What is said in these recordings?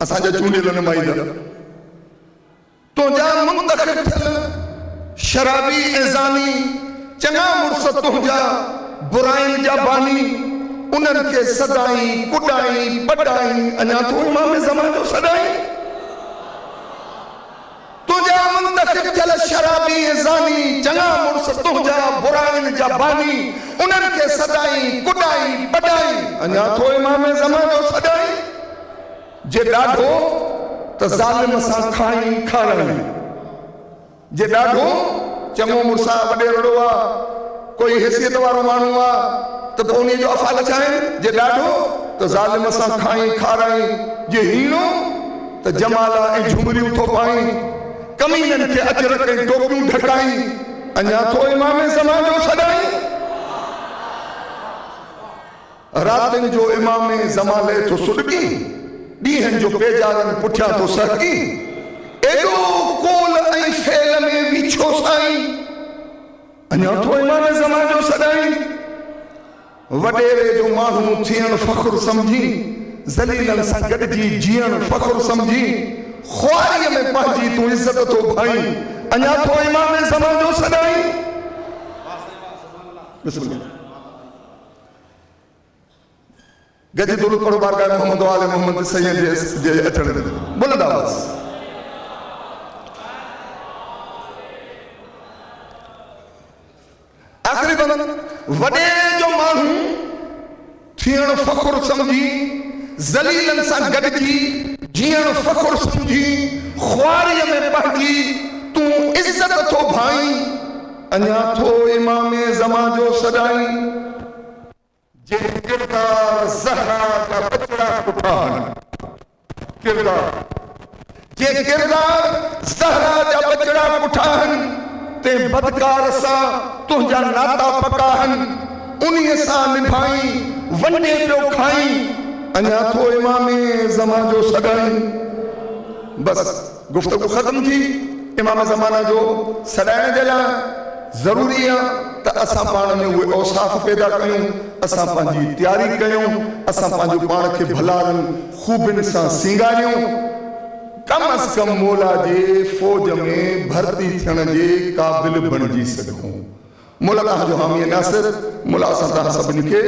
असांजा चूंडियल नुमाइंदा तुंहिंजा मुंतखब थियल शराबी ऐज़ानी चङा मुड़स तुंहिंजा बुराइनि जा बानी उन्हनि खे सदाई कुॾाई पटाई अञा तूं इमाम ज़मान जो सदाई तुंहिंजा मुंतखब थियल शराबी ऐज़ानी चङा मुड़स तुंहिंजा बुराइनि जा बानी उन्हनि खे सदाई कुॾाई पटाई अञा तूं इमाम ज़मान जो सदाई जे ॾाढो त ज़ालिम सां खाई खाराई जे ॾाढो चङो मुड़सा वॾे रड़ो आहे कोई हैसियत वारो माण्हू आहे त पोइ उन जो अफ़ाल छाहे जे ॾाढो त ज़ालिम सां खाई खाराई जे हीणो त जमाला ऐं झुमरियूं थो पाई कमीननि खे अजरक ऐं टोपियूं ढकाई अञा थो इमाम ज़मान जो सॾाई रातिनि जो इमाम ज़माले थो सुॾकी ॾींहंनि जो पेजारनि पुठियां थो सहकी एॾो कोल ऐं फेल में विछो साईं अञा थो इमाम ज़मान जो सॾाई वॾेरे जो माण्हू थियण फ़ख्रु सम्झी ज़लीलनि सां गॾिजी जीअण फ़ख्रु सम्झी ख़्वारीअ में पंहिंजी तूं इज़त थो भाई अञा थो इमाम ज़मान जो सॾाई गज दुरूद पढ़ो बारगाह मोहम्मद वाले मोहम्मद सैयद जे अचण ते बुलंद आवाज़ आखिरी बंदन वॾे जो माण्हू थियण फ़ख्रु सम्झी ज़लीलनि सां गॾिजी जीअण फ़ख्रु सम्झी ख़्वारीअ में पंहिंजी तूं इज़त थो भाई अञा थो इमाम ज़मान जो सॾाई जे किरदार ज़हरा जा बचड़ा पुठान किरदार जे किरदार ज़हरा जा बचड़ा पुठान ते बदकार सां तुंहिंजा नाता पकाहन उन्हीअ सां निभाई वंडे पियो खाई अञा थो इमाम ज़मान जो सॾाई बस गुफ़्तगू ख़त्म थी इमाम ज़माना जो सॾाइण जे लाइ ज़रूरी आहे त असां पाण में उहे औसाफ़ पैदा कयूं असां पंहिंजी तयारी कयूं असां पंहिंजो पाण खे भलारनि ख़ूबियुनि सां सींगारियूं कम अज़ कम मौला जे फ़ौज में भर्ती थियण जे क़ाबिल बणिजी सघूं मौला तव्हांजो हामी नासिर मौला असां तव्हां सभिनी खे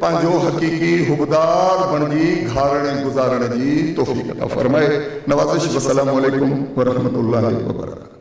पंहिंजो हक़ीक़ी हुबदार बणिजी घारण गुज़ारण जी तौफ़ीक़ अता फ़रमाए नवाज़िश वस्सलामु अलैकुम व रहमतुल्लाहि व बरकातहू।